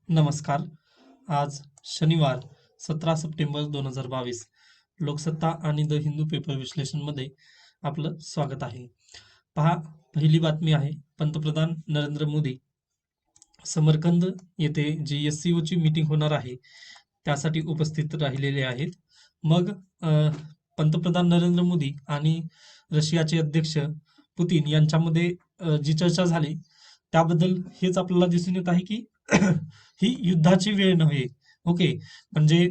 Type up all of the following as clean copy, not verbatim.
नमस्कार. आज शनिवार 17 सप्टेंबर 2022 लोकसत्ता आणि द हिंदू पेपर विश्लेषणमध्ये आपलं स्वागत आहे. पहा, पहिली बातमी आहे. पंतप्रधान नरेंद्र मोदी समरकंद येथे जी SCO ची मीटिंग होणार आहे त्यासाठी उपस्थित राहिलेले आहेत. मग पंतप्रधान नरेंद्र मोदी आणि रशियाचे अध्यक्ष पुतीन यांच्यामध्ये जी चर्चा झाली त्याबद्दल हेच आपल्याला दिसून येत आहे की ही युद्धाची वेळ नव्हे. ओके, म्हणजे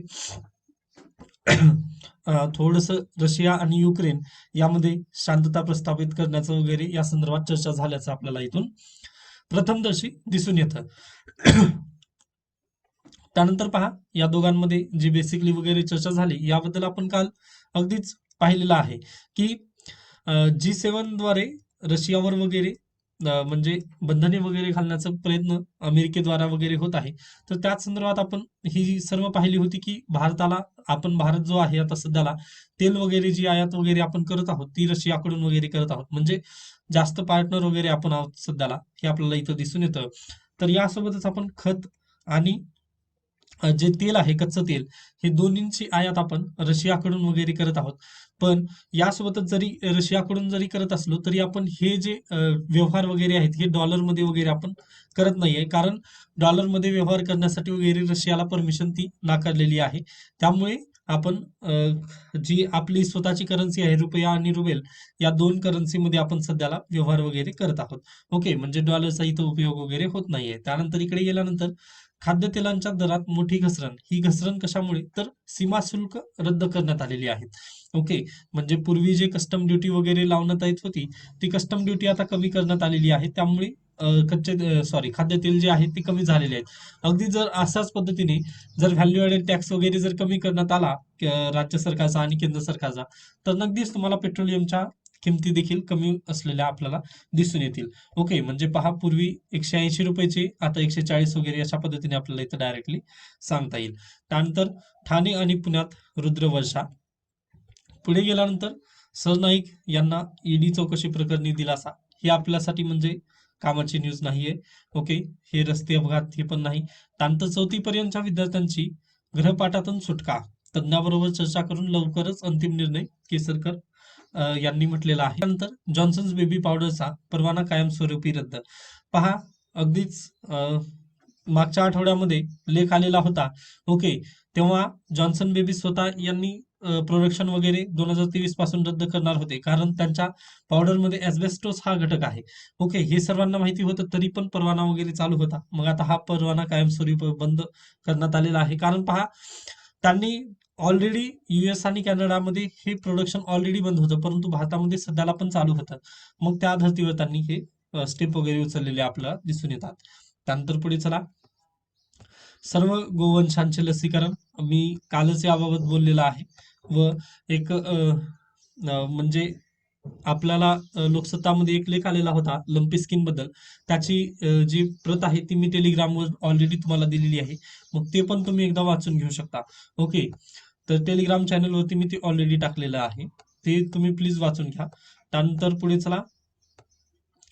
थोडस रशिया आणि युक्रेन यामध्ये शांतता प्रस्थापित करण्याचं वगैरे या संदर्भात चर्चा झाल्याचं आपल्याला इथून प्रथमदर्शी दिसून येतं. त्यानंतर पहा, या दोघांमध्ये जी बेसिकली वगैरे चर्चा झाली याबद्दल आपण काल अगदीच पाहिलेलं आहे की G7 द्वारे रशियावर वगैरे म्हणजे बंधने वगैरे घालण्याचा प्रयत्न अमेरिकेद्वारा वगैरे होत आहे. तर त्याच संदर्भात आपण ही सर्व पाहिली होती की भारत जो आहे आता सध्याला तेल वगैरे जी आयात वगैरे आपण करत आहोत ती रशियाकडून वगैरे करत आहोत. म्हणजे जास्त पार्टनर वगैरे आपण आहोत सध्याला, हे आपल्याला इथं दिसून येतं. तर यासोबतच आपण खत आणि जे तेल आहे कच्चं तेल, हे दोन्हींची आयात आपण रशियाकडून वगैरे करत आहोत. पण यासोबतच जरी रशियाकडून जरी करत असलो तरी आपण हे जे व्यवहार वगैरे आहेत हे डॉलरमध्ये वगैरे आपण करत नाहीये, कारण डॉलरमध्ये व्यवहार करण्यासाठी वगैरे रशियाला परमिशन ती नाकारलेली आहे. त्यामुळे आपण जी आपली स्वतःची करन्सी आहे रुपया आणि रुबेल, या दोन करन्सीमध्ये आपण सध्याला व्यवहार वगैरे करत आहोत. ओके, म्हणजे डॉलरचा इथं उपयोग वगैरे होत नाहीये. त्यानंतर इकडे गेल्यानंतर खाद्यतेलांच्या दरात मोठी घसरण. ही घसरण कशामुळे? तर सीमा शुल्क रद्द करण्यात आलेली आहे. ओके, म्हणजे पूर्वी जे कस्टम ड्युटी वगैरे लावण्यात येत होती ती कस्टम ड्युटी आता कमी करण्यात आलेली आहे. त्यामुळे खाद्यतेल जे आहे ते कमी झालेले आहेत. अगदी जर अशाच पद्धतीने जर व्हॅल्यू ॲडेड टॅक्स वगैरे जर कमी करण्यात आला राज्य सरकारचा आणि केंद्र सरकारचा, तर नक्कीच तुम्हाला पेट्रोलियमच्या किमती देखील कमी असलेल्या आपल्याला दिसून येतील. ओके, म्हणजे पहा, पूर्वी 180 रुपयाचे आता 140 वगैरे अशा पद्धतीने आपल्याला इथं डायरेक्टली सांगता येईल. त्यानंतर ठाणे आणि पुण्यात रुद्रवर्षा. पुढे गेल्यानंतर सरनाईक यांना ईडी चौकशी प्रकरणी दिलासा. हे आपल्यासाठी म्हणजे कामाची न्यूज नाहीये. ओके, हे रस्ते अपघात हे पण नाही. त्यानंतर 4थी पर्यंतच्या विद्यार्थ्यांची गृहपाठातून सुटका, तज्ञाबरोबर चर्चा करून लवकरच अंतिम निर्णय, केसरकर यांनी म्हटलेला आहे. त्यानंतर जॉन्सन्स बेबी पावडरचा परवाना कायमस्वरूपी रद्द. पहा, अगदीच मागच्या आठवड्यामध्ये लेख आलेला होता. ओके, तेव्हा जॉन्सन बेबी स्वतः यांनी प्रोडक्शन वगैरे 2023 पासून रद्द करणार होते, कारण त्यांच्या पावडरमध्ये ॲस्बेस्टोस हा घटक आहे. ओके, हे सर्वांना माहिती होतं तरी पण परवाना वगैरे चालू होता. मग आता हा परवाना कायमस्वरूपी बंद करण्यात आलेला आहे. कारण पहा, त्यांनी ऑलरेडी US आणि कॅनडामध्ये हे प्रोडक्शन ऑलरेडी बंद होतं, परंतु भारतामध्ये सध्याला पण चालू होतं. मग त्या धर्तीवर त्यांनी हे स्टेप वगैरे उचललेले आपल्याला दिसून येतात. त्यानंतर पुढे चला, सर्व गोवंशांचे लसीकरण. मी कालच याबाबत बोललेला आहे व एक म्हणजे आपल्याला लोकसत्तामध्ये एक लेख आलेला होता लंपी स्किन बद्दल. त्याची जी प्रत आहे ती मी टेलिग्रामवर ऑलरेडी तुम्हाला दिलेली आहे. मग ते पण तुम्ही एकदा वाचून घेऊ शकता. ओके, तर टेलिग्राम चॅनलवरती मी ते ऑलरेडी टाकलेलं आहे, ते तुम्ही प्लीज वाचून घ्या. त्यानंतर पुढे चला,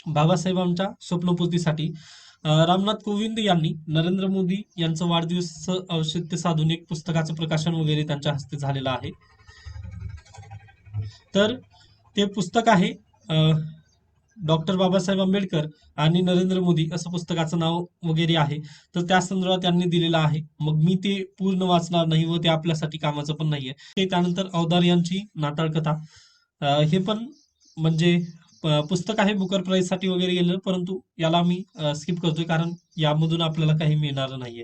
बाबासाहेबांच्या स्वप्नपूर्तीसाठी रामनाथ कोविंद यांनी नरेंद्र मोदी यांचं वाढदिवस औचित्य साधून एक पुस्तकाचं प्रकाशन वगैरे त्यांच्या हस्ते झालेलं आहे. तर ते पुस्तक आहे डॉक्टर बाबासाहेब आंबेडकर आणि नरेंद्र मोदी असं पुस्तकाचं नाव वगैरे आहे. तर त्या संदर्भात त्यांनी दिलेलं आहे. मग मी ते पूर्ण वाचणार नाही व ते आपल्यासाठी कामाचं पण नाहीये. त्यानंतर अवतार यांची नाताळ कथा, हे पण म्हणजे पुस्तक आहे बुकर प्राइज साठी वगैरे गेलेलं, परंतु याला मी स्किप करतोय कारण यामधून आपल्याला काही मिळणार नाहीये.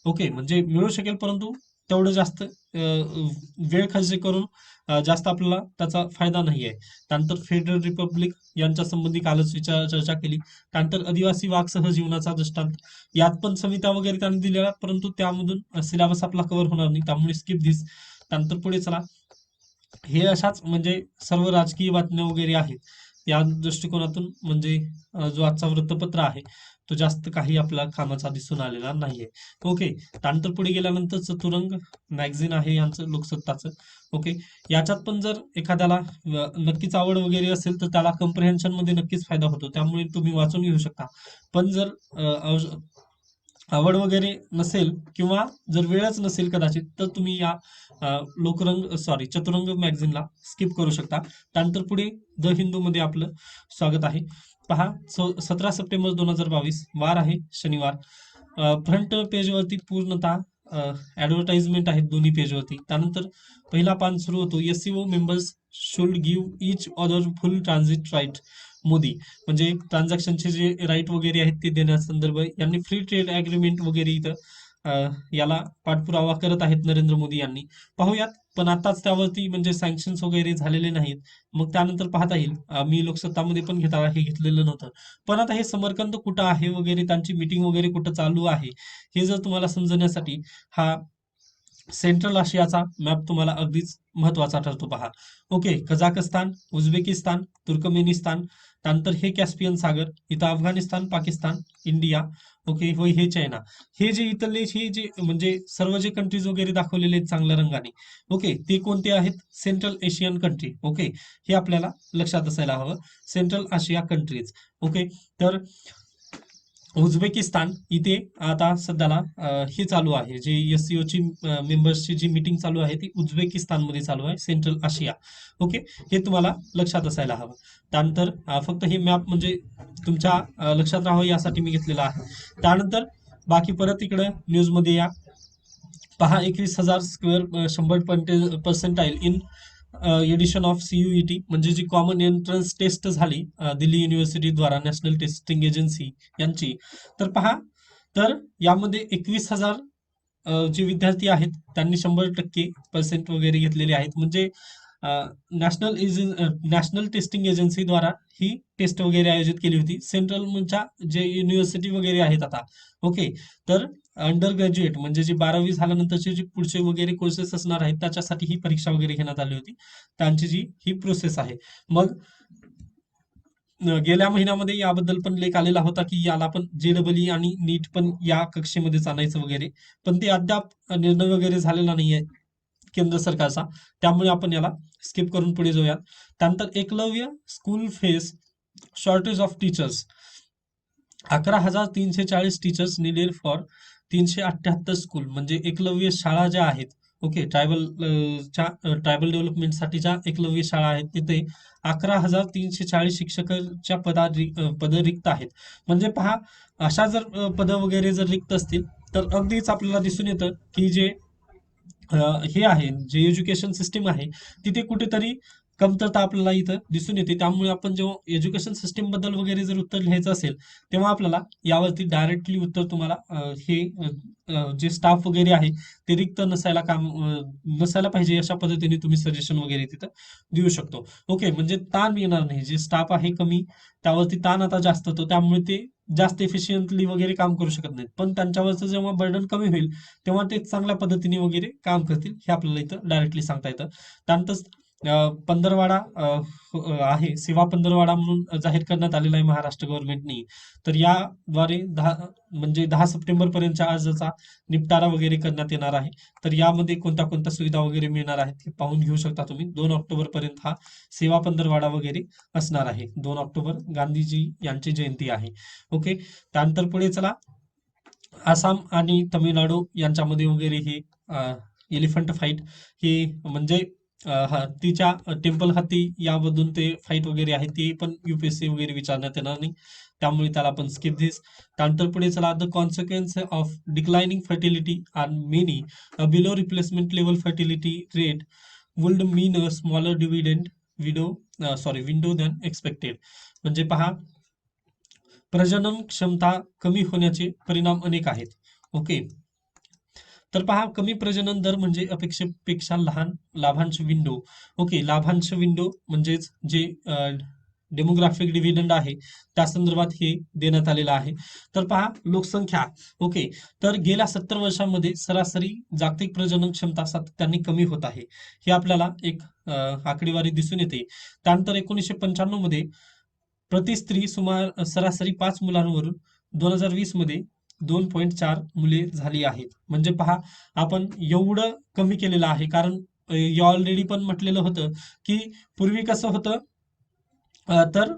ओके, म्हणजे मिळू शकेल परंतु तेवढं जास्त वेळ खर्च करून जास्त आपल्याला त्याचा फायदा नाहीये. त्यानंतर फेडरल रिपब्लिक यांच्या संबंधी कालच चर्चा केली. त्यानंतर आदिवासी वाघ सहजीवनाचा दृष्टांत, यात पण समित्या वगैरे त्यांनी दिलेला, परंतु त्यामधून सिलेबस आपला कव्हर होणार नाही, त्यामुळे स्किप दिस. त्यानंतर पुढे चला, हे अशाच म्हणजे सर्व राजकीय बातम्या वगैरे आहेत या दृष्टिकोनातून म्हणजे जो आजचा वृत्तपत्र आहे तो जास्त काही आपला कामाचा दिसून आलेला नाहीये. ओके, त्यानंतर पुढे गेल्यानंतर चतुरंग मॅगझिन आहे यांचं लोकसत्ताचं. ओके, याच्यात पण जर एखाद्याला नक्कीच आवड वगैरे असेल तर त्याला कम्प्रिहेन्शन मध्ये नक्कीच फायदा होतो, त्यामुळे तुम्ही वाचून घेऊ शकता. पण जर आवड वगैरे नसेल किंवा जर वेळच नसेल कदाचित, तर तुम्ही या चतुरंग मॅगझिनला स्किप करू शकता. त्यानंतर पुढे द हिंदू मध्ये आपलं स्वागत आहे. पहा, 17 सप्टेंबर 2022 वार आहे शनिवार. फ्रंट पेजवरती पूर्णतः ऍडव्हर्टाइजमेंट आहेत दोन्ही पेजवरती. त्यानंतर पहिला पान सुरू होतो, SCO members should give each other full transit right Modi. म्हणजे ट्रान्झॅक्शनचे जे राईट वगैरे आहेत ते देण्यासंदर्भ यांनी फ्री ट्रेड अग्रीमेंट वगैरे इथं याला पाठपुरावा करत आहेत नरेंद्र मोदी यांनी. पाहूयात, पण आताच त्यावरती म्हणजे सँक्शन्स वगैरे झालेले नाहीत. मग त्यानंतर पाहता येईल. मी लोकसत्तामध्ये पण हे घेतलेलं नव्हतं. पण आता हे समरकंद कुठं आहे वगैरे, त्यांची मीटिंग वगैरे कुठं चालू आहे, हे जर तुम्हाला समजण्यासाठी हा सेंट्रल आशियाचा मॅप तुम्हाला अगदीच महत्वाचा ठरतो. पहा, ओके, कझाकस्तान, उझबेकिस्तान, तुर्कमेनिस्तान, त्यानंतर हे कॅस्पियन सागर, इथं अफगाणिस्तान, पाकिस्तान, इंडिया, ओके, व हे चायना. हे जे इथले हे जे म्हणजे सर्व जे कंट्रीज वगैरे दाखवलेले आहेत चांगल्या रंगाने, ओके, ते कोणते आहेत? Central Asian country. ओके, हे आपल्याला लक्षात असायला हवं. सेंट्रल आशिया कंट्रीज. ओके, तर उझबेकिस्तान इथे आता सध्याला हे चालू आहे, जे एससीओ ची मेंबर्सची जी मीटिंग चालू आहे ती उझबेकिस्तानमध्ये चालू आहे, सेंट्रल आशिया. ओके, हे तुम्हाला लक्षात असायला हवं. त्यानंतर फक्त हे मॅप म्हणजे तुमच्या लक्षात राहावं यासाठी मी घेतलेला आहे. त्यानंतर बाकी परत इकडे न्यूजमध्ये या. पहा, 21,000 square 100% in addition of CUET, म्हणजे जी कॉमन एंट्रन्स टेस्ट झाली दिल्ली युनिव्हर्सिटी द्वारा, नॅशनल टेस्टिंग एजन्सी यांची. तर पहा, तर यामध्ये 21,000 जे विद्यार्थी आहेत त्यांनी 100% वगैरे घेतलेले आहेत. म्हणजे नॅशनल टेस्टिंग एजन्सी द्वारा ही टेस्ट वगैरे आयोजित केली होती. सेंट्रलच्या जे युनिव्हर्सिटी वगैरे आहेत आता, ओके, तर अंडर ग्रॅज्युएट म्हणजे जे 12वी झाल्यानंतरचे जे पुढचे वगैरे कोर्सेस असणार आहेत त्याच्यासाठी ही परीक्षा वगैरे घेण्यात आली होती. त्यांची जी ही प्रोसेस आहे. मग गेल्या महिन्यामध्ये याबद्दल पण लेख आलेला होता की याला पण जेडब्ल्यू आणि नीट पण या कक्षेमध्येच आणायचं वगैरे, पण ते अद्याप निर्णय वगैरे झालेला नाहीये केंद्र सरकारचा. त्यामुळे आपण याला स्किप करून पुढे जाऊयात. त्यानंतर Eklavya school face shortage of teachers. 11,340 teachers needed for 378 school. म्हणजे एकलव्य शाळा ज्या आहेत, ओके, ट्रायबल डेव्हलपमेंटसाठीच्या एकलव्य शाळा आहेत, तिथे 11,340 शिक्षकाच्या पद रिक्त आहेत. म्हणजे पहा, अशा जर पदं वगैरे जर रिक्त असतील तर अगदीच आपल्याला दिसून येतं की जे हे आहे, जे एज्युकेशन सिस्टीम आहे तिथे कुठेतरी कमतरता आपल्याला इथं दिसून येते. त्यामुळे आपण जेव्हा एज्युकेशन सिस्टीम बद्दल वगैरे जर उत्तर लिहायचं असेल तेव्हा आपल्याला यावरती डायरेक्टली उत्तर तुम्हाला जे स्टाफ वगैरे आहे ते रिक्त नसायला पाहिजे अशा पद्धतीने तुम्ही सजेशन वगैरे तिथं देऊ शकतो. ओके, म्हणजे ताण येणार नाही. जे स्टाफ आहे कमी, त्यावरती ताण आता जास्त होतो, त्यामुळे ते जास्त एफिशियंटली वगैरे काम करू शकत नाहीत. पण त्यांच्यावरचं जेव्हा बर्डन कमी होईल तेव्हा ते चांगल्या पद्धतीने वगैरे काम करतील, हे आपल्याला इथं डायरेक्टली सांगता येतं. त्यानंतर पंधरवाडा आहे, सेवा पंधरवाडा म्हणून जाहीर करण्यात आलेला आहे महाराष्ट्र गव्हर्नमेंटनी. तर याद्वारे 10 सप्टेंबर पर्यंतच्या अर्जाचा निपटारा वगैरे करण्यात येणार आहे. तर यामध्ये कोणत्या कोणत्या सुविधा वगैरे मिळणार आहेत हे पाहून घेऊ शकता तुम्ही. 2 ऑक्टोबर पर्यंत हा सेवा पंधरवाडा वगैरे असणार आहे. 2 ऑक्टोबर गांधीजी यांची जयंती आहे. ओके, त्यानंतर पुढे चला. आसाम आणि तामिळनाडू यांच्यामध्ये वगैरे हे एलिफंट फाईट, हे म्हणजे हत्तीच्या टेम्पल हत्ती यामधून ते फाईट वगैरे आहे, ते पण युपीएससी वगैरे विचारण्यात येणार नाही, त्यामुळे त्याला आपण स्किप दिस. त्यानंतर पुढे चला. The consequence of declining fertility are many below replacement level fertility rate would mean a smaller dividend window than expected. म्हणजे पहा, प्रजनन क्षमता कमी होण्याचे परिणाम अनेक आहेत. ओके, तर पहा, कमी प्रजनन दर म्हणजे अपेक्षेपेक्षा लहान लाभांश विंडो. ओके, लाभांश विंडो म्हणजेच जे डेमोग्राफिक डिव्हिडंड आहे त्या संदर्भात हे देण्यात आलेलं आहे. तर पहा, लोकसंख्या, ओके, तर गेल्या 70 वर्षांमध्ये सरासरी जागतिक प्रजनन क्षमता सातत्याने कमी होत आहे, हे आपल्याला एक आकडेवारी दिसून येते. त्यानंतर 1995 मध्ये प्रति स्त्री सरासरी 5 मुलांवरून 2020 मध्ये 2.4 मुले झाली आहेत. म्हणजे पहा, आपण एवढं कमी केलेलं आहे. कारण ऑलरेडी पण म्हटलेलं होतं की पूर्वी कसं होतं, तर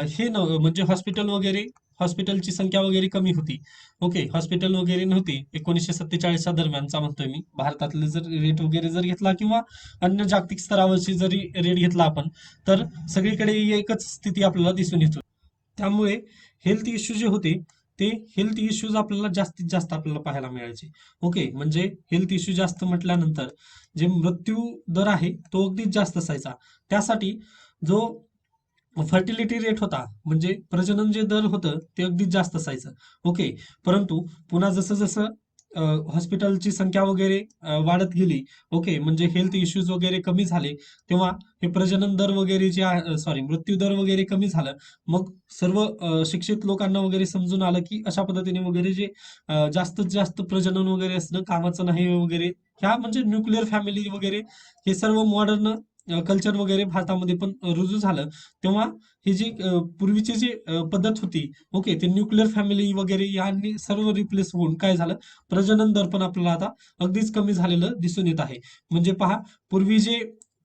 हे म्हणजे हॉस्पिटल वगैरे हॉस्पिटलची संख्या वगैरे कमी होती. ओके, हॉस्पिटल वगैरे नव्हती 1947च्या दरम्यानचा म्हणतोय मी. भारतातले जर रेट वगैरे जर घेतला किंवा अन्य जागतिक स्तरावरची जरी रेट घेतला आपण, तर सगळीकडे एकच स्थिती आपल्याला दिसून येतो. त्यामुळे हेल्थ इश्यू जे होते ते हेल्थ इश्यूज आपल्याला जास्तीत जास्त आपल्याला पाहायला मिळायचे. ओके, म्हणजे हेल्थ इश्यू जास्त म्हटल्यानंतर जे मृत्यू दर आहे तो अगदीच जास्त असायचा. त्यासाठी जो फर्टिलिटी रेट होता म्हणजे प्रजनन जे दर होतं ते अगदीच जास्त असायचं. ओके, परंतु पुन्हा जसं जसं हॉस्पिटलची संख्या वगैरे वाढत गेली. ओके, म्हणजे हेल्थ इश्यूज वगैरे कमी झाले, तेव्हा हे प्रजनन दर वगैरे जे सॉरी मृत्यू दर वगैरे कमी झालं. मग सर्व शिक्षित लोकांना वगैरे समजून आलं की अशा पद्धतीने वगैरे जे जास्तीत जास्त प्रजनन वगैरे असणं कामाचं नाही वगैरे, ह्या म्हणजे न्यूक्लिअर फॅमिली वगैरे हे सर्व मॉडर्न कल्चर वगैरे भारतामध्ये पण रुजू झालं. तेव्हा ही जी पूर्वीची जी पद्धत होती, ओके, ते न्यूक्लिअर फॅमिली वगैरे यांनी सर्व रिप्लेस होऊन काय झालं, प्रजनन दर पण आपल्याला आता अगदीच कमी झालेलं दिसून येत आहे. म्हणजे पहा, पूर्वी जे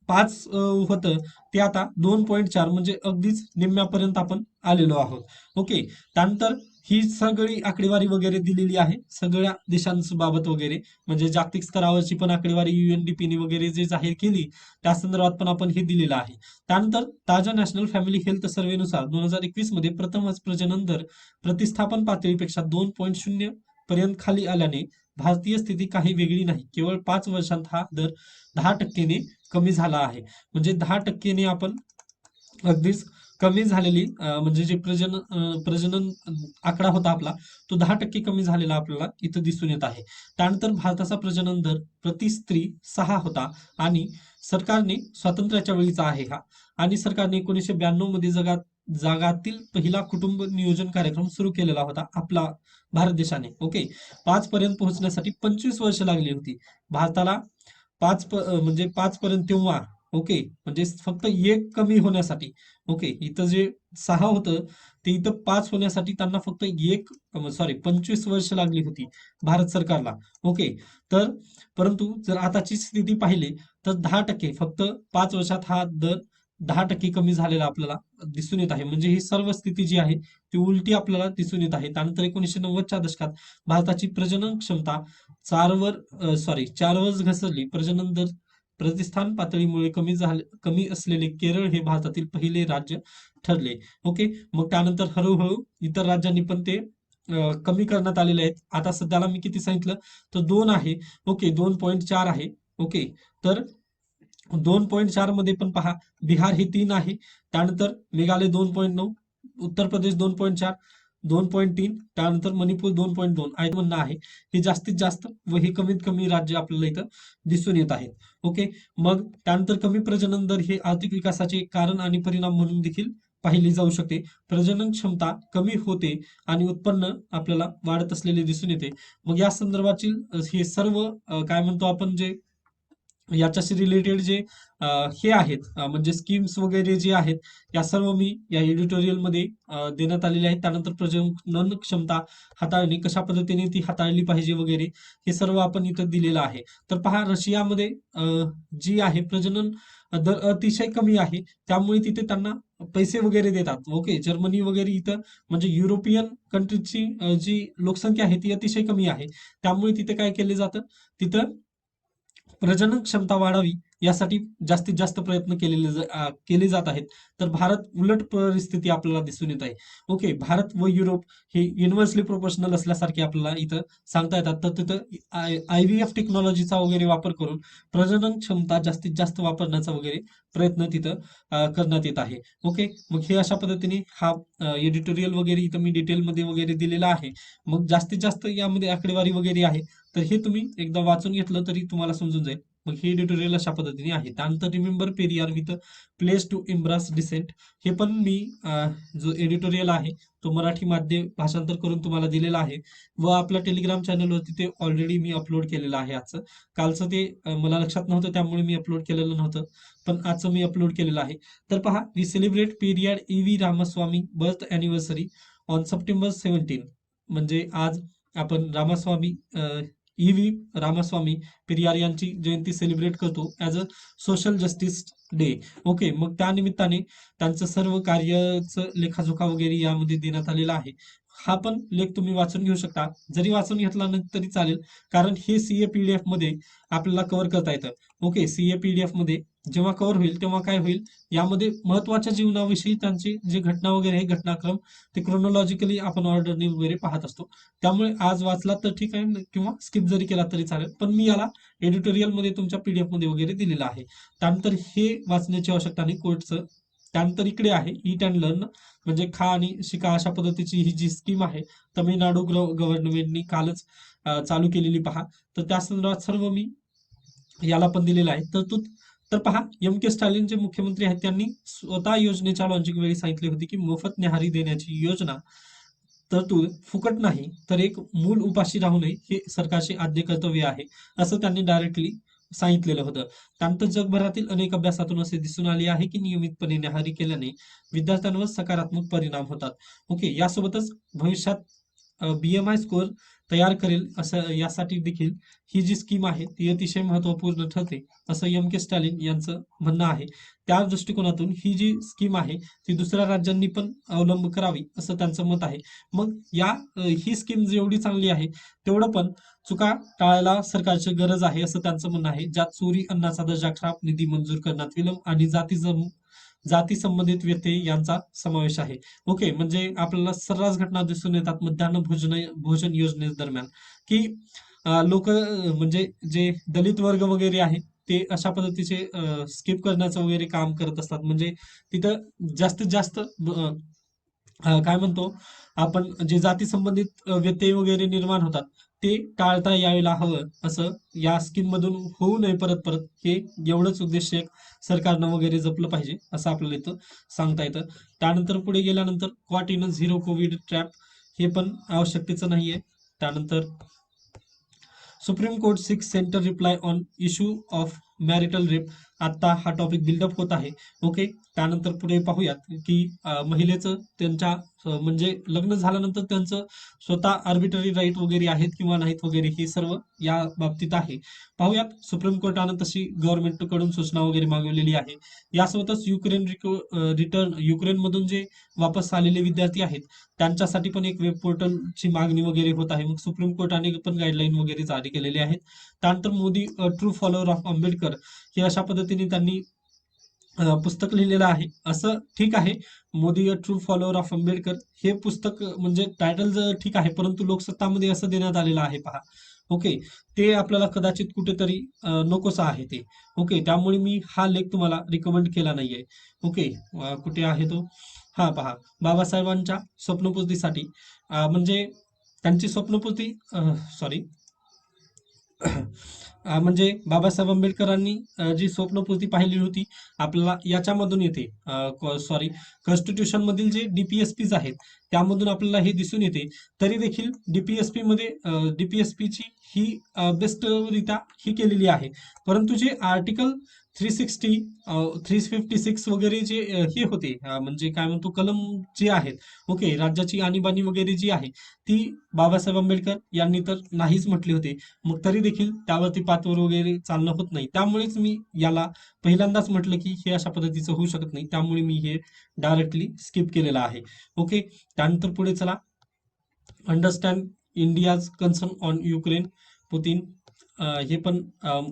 5 होतं ते आता 2.4 म्हणजे अगदीच निम्म्यापर्यंत आपण आलेलो आहोत. ओके, त्यानंतर ही सगळी आकडेवारी वगैरे दिलेली आहे सगळ्या देशांबाबत वगैरे, म्हणजे जागतिक स्तरावरची पण आकडेवारी UNDP ने वगैरे जे जाहीर केली त्या संदर्भात पण आपण हे दिलेलं आहे. त्यानंतर ताज्या नॅशनल फॅमिली हेल्थ सर्व्हेनुसार 2021 मध्ये प्रथमच प्रजनन दर प्रतिस्थापन पातळीपेक्षा 2.0 पर्यंत खाली आल्याने भारतीय स्थिती काही वेगळी नाही. केवळ 5 वर्षांत हा दर 10% कमी झाला आहे. म्हणजे 10% आपण अगदीच कमी झालेली म्हणजे जे प्रजनन आकडा होता आपला तो 10% कमी झालेला आपल्याला इथं दिसून येत आहे. त्यानंतर भारताचा प्रजनन दर प्रति स्त्री 6 होता आणि सरकारने स्वातंत्र्याच्या वेळीचा आहे हा, आणि सरकारने 1992 मध्ये जगातील पहिला कुटुंब नियोजन कार्यक्रम सुरू केलेला होता आपला भारत देशाने. ओके, 5 पर्यंत पोहोचण्यासाठी 25 वर्ष लागली होती भारताला. म्हणजे 5 पर्यंत तेव्हा. ओके, म्हणजे फक्त एक कमी होण्यासाठी. ओके, इथं जे 6 होतं ते इथं 5 होण्यासाठी त्यांना फक्त 25 वर्ष लागली होती भारत सरकारला. ओके, तर परंतु जर आताची स्थिती पाहिली तर 10% फक्त 5 वर्षात हा दर 10% कमी झालेला आपल्याला दिसून येत आहे. म्हणजे ही सर्व स्थिती जी आहे ती उलटी आपल्याला दिसून येत आहे. त्यानंतर 1990च्या दशकात भारताची प्रजनन क्षमता 4वर घसरली. प्रजनन दर प्रतिष्ठान पातळीमुळे कमी असलेले केरळ हे भारतातील पहिले राज्य ठरले. ओके, मग त्यानंतर हळूहळू इतर राज्यांनी पण ते कमी करण्यात आलेले आहेत. आता सध्याला मी किती सांगितलं तर 2 आहे. ओके, 2.4 आहे. ओके, तर 2.4 मध्ये पण पहा, बिहार हे 3 आहे. त्यानंतर मेघालय 2.9, उत्तर प्रदेश 2.4, 2.3, त्यानंतर मणिपूर 2.2 आहे म्हणणं आहे. हे जास्तीत जास्त व हे कमीत कमी राज्य आपल्याला इथं दिसून येत आहेत. ओके, मग त्यानंतर कमी प्रजनन दर हे आर्थिक विकासाचे एक कारण आणि परिणाम म्हणून देखील पाहिली जाऊ शकते. प्रजनन क्षमता कमी होते आणि उत्पन्न आपल्याला वाढत असलेले दिसून येते. मग या संदर्भातील हे सर्व काय म्हणतो आपण जे याच्याशी रिलेटेड जे हे आहेत म्हणजे स्कीम्स वगैरे जे आहेत या सर्व मी या एडिटोरियलमध्ये देण्यात आलेले आहेत. त्यानंतर प्रजनन क्षमता हाताळणे कशा पद्धतीने ती हाताळली पाहिजे वगैरे हे सर्व आपण इथं दिलेलं आहे. तर पहा, रशियामध्ये जी आहे प्रजनन दर अतिशय कमी आहे, त्यामुळे तिथे त्यांना पैसे वगैरे देतात. ओके, जर्मनी वगैरे इथं म्हणजे युरोपियन कंट्रीजची जी लोकसंख्या आहे ती अतिशय कमी आहे. त्यामुळे तिथे काय केले जातं, तिथं प्रजनन क्षमता वाढावी यासाठी जास्तीत जास्त प्रयत्न केले जात आहेत. तर भारत उलट परिस्थिती आपल्याला दिसून येत आहे. ओके, भारत व युरोप हे युनिव्हर्सली प्रोपोर्शनल असल्यासारखे आपल्याला इथं सांगता येतात. तर तिथं IVF टेक्नॉलॉजीचा वगैरे वापर करून प्रजनन क्षमता जास्तीत जास्त वापरण्याचा वगैरे प्रयत्न तिथं करण्यात येत आहे. ओके, मग हे अशा पद्धतीने हा एडिटोरियल वगैरे इथं मी डिटेलमध्ये वगैरे दिलेला आहे. मग जास्तीत जास्त यामध्ये आकडेवारी वगैरे आहे, तर हे तुम्ही एकदा वाचून घेतलं तरी तुम्हाला समजून जाईल. मग हे एडिटोरियल अशा पद्धतीने आहे. त्यानंतर remember Periyar with place to embrace dissent हे पण मी जो एडिटोरियल आहे तो मराठी माध्यम भाषांतर करून तुम्हाला दिलेला आहे व आपल्या टेलिग्राम चॅनलवरती ते ऑलरेडी मी अपलोड केलेलं आहे. आजचं कालचं ते मला लक्षात नव्हतं त्यामुळे मी अपलोड केलेलं नव्हतं, पण आजचं मी अपलोड केलेलं आहे. तर पहा, we celebrate Periyar EV Ramaswamy birth anniversary on September 17. म्हणजे आज आपण रामास्वामी EV रामास्वामी पेरियार यांची जयंती सेलिब्रेट करतो as a social justice day. Okay, मग त्या निमित्ताने त्यांचं सर्व कार्याचं लेखाजोखा वगैरे यामध्ये देण्यात आलेला आहे. हा पण लेख तुम्ही वाचून घेऊ शकता. जरी वाचून घेतला नाही तरी चालेल, कारण हे सीए पीडीएफ मध्ये आपल्याला कव्हर करता येतं. ओके, सीए पीडीएफ मध्ये जेव्हा कव्हर होईल तेव्हा काय होईल, यामध्ये महत्वाच्या जीवनाविषयी त्यांची जे घटना वगैरे आहे, घटनाक्रम ते क्रोनॉलॉजिकली आपण ऑर्डरने वगैरे पाहत असतो. त्यामुळे आज वाचला तर ठीक आहे, किंवा स्किप जरी केला तरी चालेल, पण मी याला एडिटोरियल मध्ये तुमच्या पीडीएफ मध्ये वगैरे दिलेलं आहे. त्यानंतर हे वाचण्याची आवश्यकता नाही कोर्टचं. त्यानंतर इकडे आहे ईट अँड लर्न, म्हणजे खा आणि शिका अशा पद्धतीची ही जी स्कीम आहे तमिळनाडू गव्हर्नमेंटनी कालच चालू केलेली पहा. तर त्या संदर्भात सर्व मी याला पण दिलेलं आहे. तर पहा, के स्टॅलिन जे मुख्यमंत्री आहेत त्यांनी स्वतः योजनेच्या लॉन्चिंग वेळी सांगितली होती की मोफत न्याहारी देण्याची योजना तरतूद फुकट नाही तर एक मूल उपाशी राहू नये हे सरकारचे आद्य कर्तव्य आहे, असं त्यांनी डायरेक्टली सांगितलेलं होतं. त्यानंतर जगभरातील अनेक अभ्यासातून असे दिसून आले आहे की नियमितपणे न्याहारी केल्याने विद्यार्थ्यांवर सकारात्मक परिणाम होतात. ओके, यासोबतच भविष्यात BMI स्कोअर तयार करेल असं यासाठी देखील ही जी स्कीम आहे ती अतिशय महत्वपूर्ण ठरते, असं के स्टॅलिन यांचं म्हणणं आहे. त्या दृष्टिकोनातून ही जी स्कीम आहे ती दुसऱ्या राज्यांनी पण अवलंब करावी असं त्यांचं मत आहे. मग ही स्कीम जेवढी चांगली आहे तेवढं पण चुका टाळायला सरकारची गरज आहे असं त्यांचं म्हणणं आहे. ज्यात चोरी, अन्नाचा दर्जा खराब, निधी मंजूर करण्यात विलंब आणि जाती संबंधित व्यत्यय यांचा समावेश आहे. ओके, म्हणजे आपल्याला सर्रास घटना दिसून येतात मध्यान्ह भोजन योजनेदरम्यान की लोक म्हणजे जे दलित वर्ग वगैरे आहे ते अशा पद्धतीचे स्किप करण्याचं वगैरे काम करत असतात. म्हणजे तिथं जास्तीत जास्त काय म्हणतो आपण, जे जाती संबंधित व्यत्यय वगैरे निर्माण होतात ते टाळता यायला हवं, असं या स्कीम मधून होऊ नये परत परत, हे एवढंच उद्देश एक सरकारनं वगैरे जपलं पाहिजे असं आपल्याला इथं सांगता येतं. त्यानंतर पुढे गेल्यानंतर caught in zero Covid trap हे पण आवश्यकतेचं नाहीये. त्यानंतर supreme court 6 centre reply on issue of marital rape, आता हा टॉपिक बिल्डअप होत आहे. ओके, त्यानंतर पुढे पाहूयात की महिलेचं त्यांच्या म्हणजे लग्न झाल्यानंतर त्यांचं स्वतः आर्बिटरी राईट वगैरे आहेत किंवा नाहीत वगैरे, हे सर्व या बाबतीत आहे. पाहूयात, सुप्रीम कोर्टानं तशी गव्हर्नमेंटकडून सूचना वगैरे मागवलेली आहे. यासोबतच युक्रेनमधून जे वापस आलेले विद्यार्थी आहेत त्यांच्यासाठी पण एक वेब पोर्टलची मागणी वगैरे होत आहे. मग सुप्रीम कोर्टाने पण गाईडलाईन वगैरे जारी केलेले आहेत. त्यानंतर Modi true follower of Ambedkar हे अशा पद्धतीने त्यांनी पुस्तक लिहिलेलं आहे. असं ठीक आहे, Modi true follower of Ambedkar हे पुस्तक म्हणजे टायटल जर ठीक आहे, परंतु लोकसत्तामध्ये असं देण्यात आलेलं आहे पहा. ओके, ते आपल्याला कदाचित कुठेतरी नकोसं आहे ते. ओके, त्यामुळे मी हा लेख तुम्हाला रिकमेंड केला नाहीये. ओके, कुठे आहे तो, हा पहा, बाबासाहेबांच्या स्वप्नपूर्तीसाठी म्हणजे त्यांची स्वप्नपूर्ती सॉरी म्हणजे बाबासाहेब आंबेडकरांनी जी स्वप्नपूर्ती पाहिली होती आपल्याला याच्यामधून येते, सॉरी, कॉन्स्टिट्यूशन मधील जे डीपीएसपीज आहेत त्यामधून आपल्याला हे दिसून येते. तरी देखील डीपीएसपी मध्ये डीपीएसपीची ही बेस्टरित्या ही केलेली आहे, परंतु जे आर्टिकल 360 356 वगैरे जे हे होते म्हणजे काय म्हणतो कलम जे आहेत, ओके, राज्याची आणीबाणी वगैरे जी आहे ती बाबासाहेब आंबेडकर यांनी तर नाहीच म्हटली होती. मग तरी देखील त्यावरती पातवर वगैरे चालणं होत नाही. त्यामुळेच मी याला पहिल्यांदाच म्हटलं की हे अशा पद्धतीचं होऊ शकत नाही, त्यामुळे मी हे डायरेक्टली स्किप केलेलं आहे. ओके, त्यानंतर पुढे चला, understand India's concern on Ukraine Putin, हे पण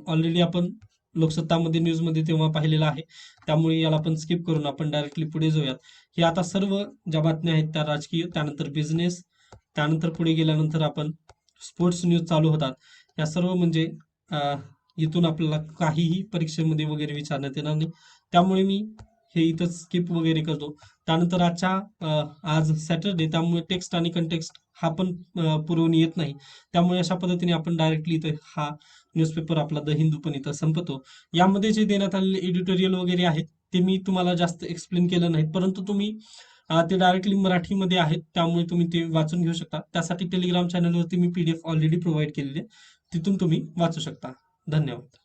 ऑलरेडी आपण लोकसत्तामध्ये न्यूजमध्ये तेव्हा पाहिलेलं आहे, त्यामुळे याला पण स्किप करून आपण डायरेक्टली पुढे जाऊयात. हे आता सर्व ज्या बातम्या आहेत त्या राजकीय, त्यानंतर बिझनेस, त्यानंतर पुढे गेल्यानंतर आपण स्पोर्ट्स न्यूज चालू होतात. या सर्व म्हणजे इथून आपल्याला काहीही परीक्षेमध्ये वगैरे विचारण्यात येणार नाही, त्यामुळे मी हे इथं स्किप वगैरे करतो. त्यानंतर आज सॅटरडे, त्यामुळे टेक्स्ट आणि कंटेक्स्ट हा पण पुरवणी येत नाही, त्यामुळे अशा पद्धतीने आपण डायरेक्टली इथं हा न्यूजपेपर आपला द हिंदू पण इथं संपतो. यामध्ये जे देण्यात आलेले एडिटोरियल वगैरे आहेत ते मी तुम्हाला जास्त एक्सप्लेन केलं नाही, परंतु तुम्ही ते डायरेक्टली मराठीमध्ये आहेत, त्यामुळे तुम्ही ते वाचून घेऊ शकता. त्यासाठी टेलिग्राम चॅनलवरती मी PDF ऑलरेडी प्रोव्हाइड केलेले, तिथून तुम्ही वाचू शकता. धन्यवाद.